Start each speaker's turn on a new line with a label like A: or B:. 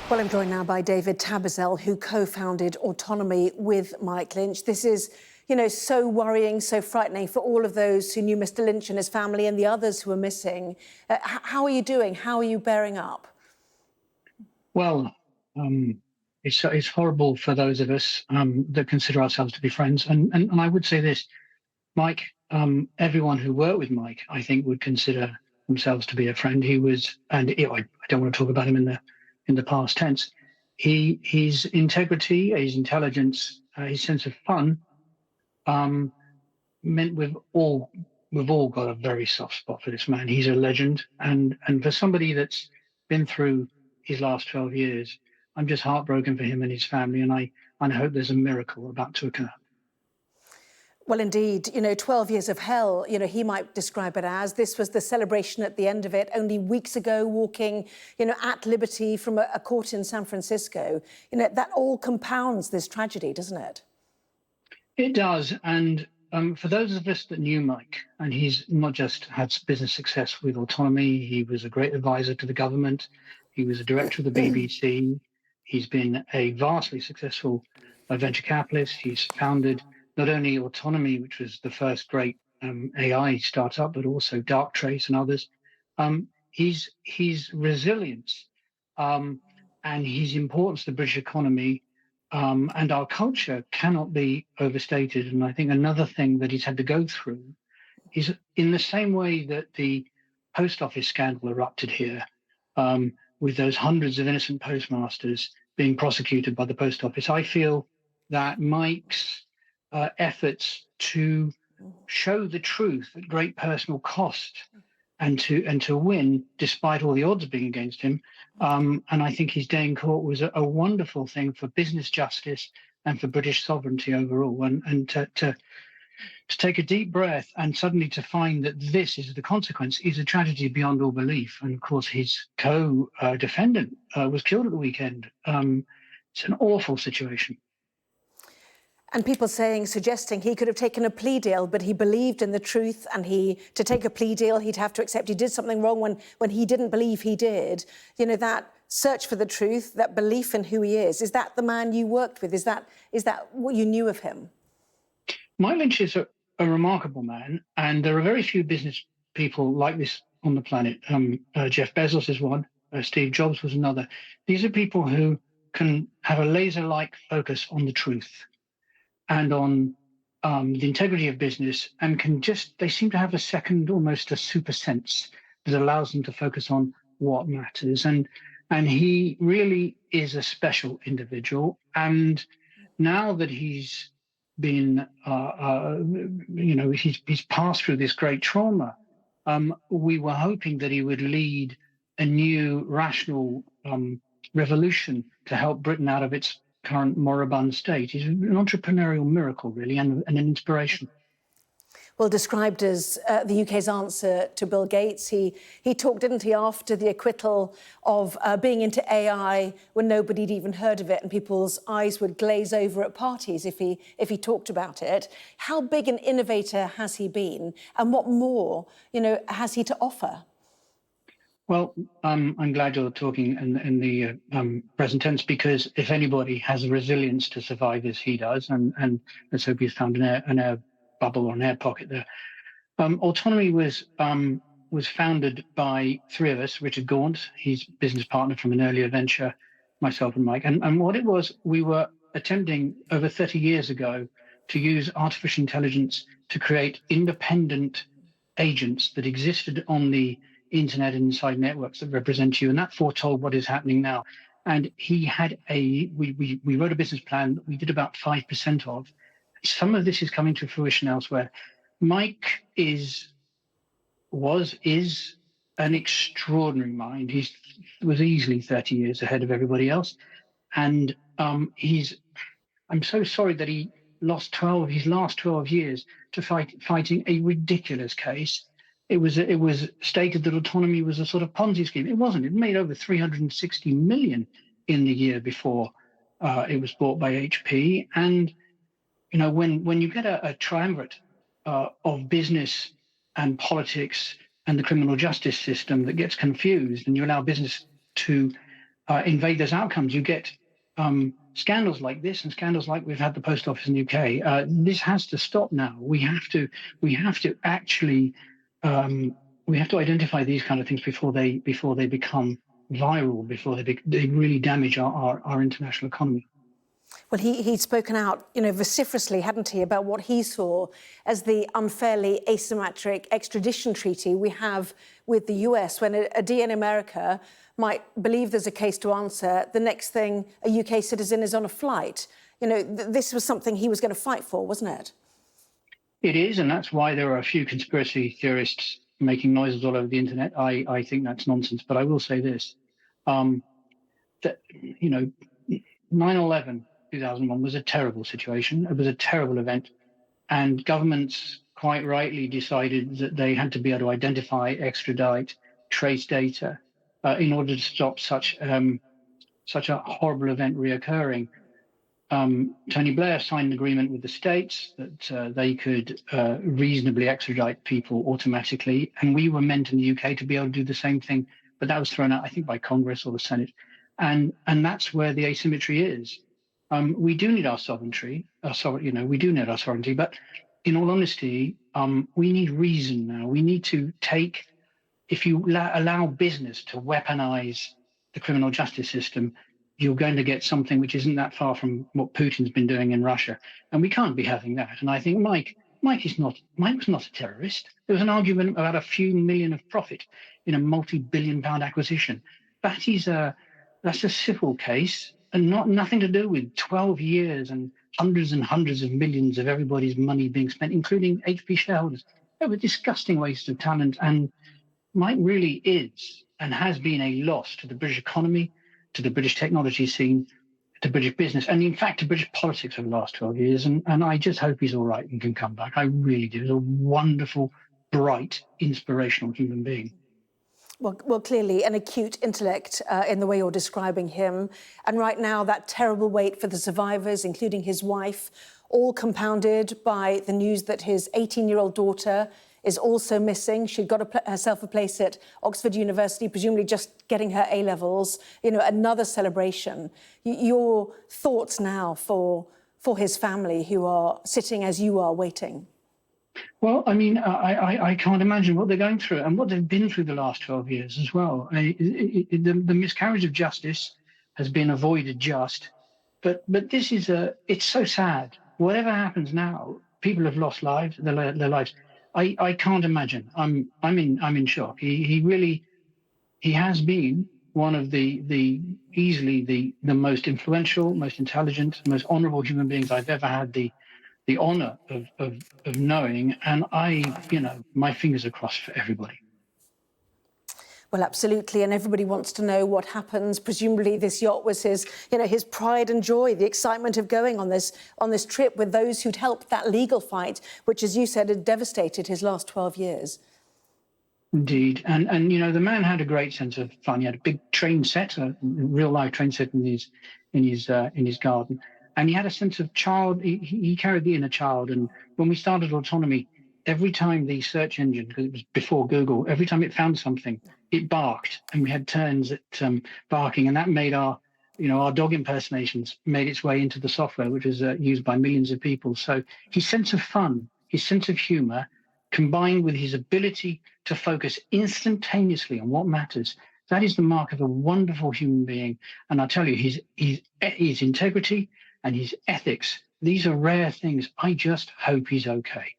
A: Well, I'm joined now by David Tabizel, who co-founded Autonomy with Mike Lynch. This is, so worrying, so frightening for all of those who knew Mr Lynch and his family and the others who are missing. How are you doing? How are you bearing up?
B: Well, it's horrible for those of us that consider ourselves to be friends. And I would say this, Mike, everyone who worked with Mike, I think, would consider themselves to be a friend. He was, and I don't want to talk about him in the past tense. His integrity, his intelligence, his sense of fun, meant we've all got a very soft spot for this man. He's a legend, and for somebody that's been through his last 12 years, I'm just heartbroken for him and his family, and I hope there's a miracle about to occur.
A: Well, indeed, 12 years of hell, he might describe it as. This was the celebration at the end of it, only weeks ago, walking, at liberty from a court in San Francisco. That all compounds this tragedy, doesn't it?
B: It does. And for those of us that knew Mike, and he's not just had business success with Autonomy, he was a great advisor to the government. He was a director of the BBC. He's been a vastly successful venture capitalist. He's founded not only Autonomy, which was the first great AI startup, but also Darktrace and others. His resilience and his importance to the British economy and our culture cannot be overstated. And I think another thing that he's had to go through is, in the same way that the post office scandal erupted here, with those hundreds of innocent postmasters being prosecuted by the post office, I feel that Mike's efforts to show the truth at great personal cost and to win despite all the odds being against him, and I think his day in court was a wonderful thing for business justice and for British sovereignty overall. And to take a deep breath and suddenly to find that this is the consequence is a tragedy beyond all belief. And of course, his co-defendant was killed at the weekend. It's an awful situation.
A: And people suggesting he could have taken a plea deal, but he believed in the truth, and to take a plea deal, he'd have to accept he did something wrong when he didn't believe he did. That search for the truth, that belief in who he is that the man you worked with? Is that what you knew of him?
B: Mike Lynch is a remarkable man, and there are very few business people like this on the planet. Jeff Bezos is one, Steve Jobs was another. These are people who can have a laser-like focus on the truth and on the integrity of business, and they seem to have a second, almost a super sense that allows them to focus on what matters. And he really is a special individual. And now that he's been, he's passed through this great trauma, we were hoping that he would lead a new rational revolution to help Britain out of its current moribund state. He's an entrepreneurial miracle, really, and an inspiration.
A: Well, described as the UK's answer to Bill Gates, he talked, didn't he, after the acquittal of being into AI when nobody'd even heard of it, and people's eyes would glaze over at parties if he talked about it. How big an innovator has he been, and what more, has he to offer?
B: Well, I'm glad you're talking in the present tense, because if anybody has the resilience to survive as he does, and let's hope he's found an air bubble or an air pocket there. Autonomy was founded by three of us: Richard Gaunt, his business partner from an earlier venture, myself and Mike. And what it was, we were attempting over 30 years ago to use artificial intelligence to create independent agents that existed on the internet and inside networks that represent you, and that foretold what is happening now. And he had we wrote a business plan that we did about 5% of. Some of this is coming to fruition elsewhere. Mike is an extraordinary mind. He was easily 30 years ahead of everybody else, and I'm so sorry that he lost his last 12 years to fighting a ridiculous case. It was stated that Autonomy was a sort of Ponzi scheme. It wasn't. It made over 360 million in the year before it was bought by HP. And when you get a triumvirate of business and politics and the criminal justice system that gets confused, and you allow business to invade those outcomes. You get scandals like this and scandals like we've had the post office in the UK. This has to stop now. We have to actually we have to identify these kind of things before they become viral, before they really damage our international economy.
A: Well, he'd spoken out, vociferously, hadn't he, about what he saw as the unfairly asymmetric extradition treaty we have with the US. When a DA in America might believe there's a case to answer, the next thing a UK citizen is on a flight. This was something he was going to fight for, wasn't it?
B: It is, and that's why there are a few conspiracy theorists making noises all over the internet. I think that's nonsense, but I will say this, that, 9/11, 2001 was a terrible situation. It was a terrible event. And governments quite rightly decided that they had to be able to identify, extradite, trace data in order to stop such a horrible event reoccurring. Tony Blair signed an agreement with the states that they could reasonably extradite people automatically. And we were meant in the UK to be able to do the same thing. But that was thrown out, I think, by Congress or the Senate. And that's where the asymmetry is. We do need our sovereignty. We do need our sovereignty. But in all honesty, we need reason now. We need to take, if you allow business to weaponize the criminal justice system, you're going to get something which isn't that far from what Putin's been doing in Russia. And we can't be having that. And I think Mike was not a terrorist. There was an argument about a few million of profit in a multi-billion-pound acquisition. That's a civil case and nothing to do with 12 years and hundreds of millions of everybody's money being spent, including HP shareholders. They were disgusting waste of talent. And Mike really is and has been a loss to the British economy, to the British technology scene, to British business, and in fact to British politics over the last 12 years. And I just hope he's all right and can come back. I really do. He's a wonderful, bright, inspirational human being.
A: Well, clearly an acute intellect in the way you're describing him. And right now, that terrible weight for the survivors, including his wife, all compounded by the news that his 18-year-old daughter is also missing. She'd got herself a place at Oxford University, presumably just getting her A-levels, another celebration. Your thoughts now for his family who are sitting as you are waiting?
B: Well, I mean, I can't imagine what they're going through and what they've been through the last 12 years as well. The miscarriage of justice has been avoided but this is it's so sad. Whatever happens now, people have lost their lives. I can't imagine. I'm in shock. He has been one of the easily the most influential, most intelligent, most honourable human beings I've ever had the honour of knowing, and my fingers are crossed for everybody.
A: Well, absolutely, and everybody wants to know what happens. Presumably, this yacht was his pride and joy, the excitement of going on this trip with those who'd helped that legal fight, which, as you said, had devastated his last 12 years.
B: Indeed, and the man had a great sense of fun. He had a big train set, a real live train set in his garden. And he had a sense of child. He carried the inner child. And when we started Autonomy, every time the search engine, because it was before Google, every time it found something, it barked, and we had turns at barking, and that made our dog impersonations made its way into the software, which was used by millions of people. So his sense of fun, his sense of humor, combined with his ability to focus instantaneously on what matters, that is the mark of a wonderful human being. And I'll tell you, his integrity and his ethics, these are rare things. I just hope he's okay.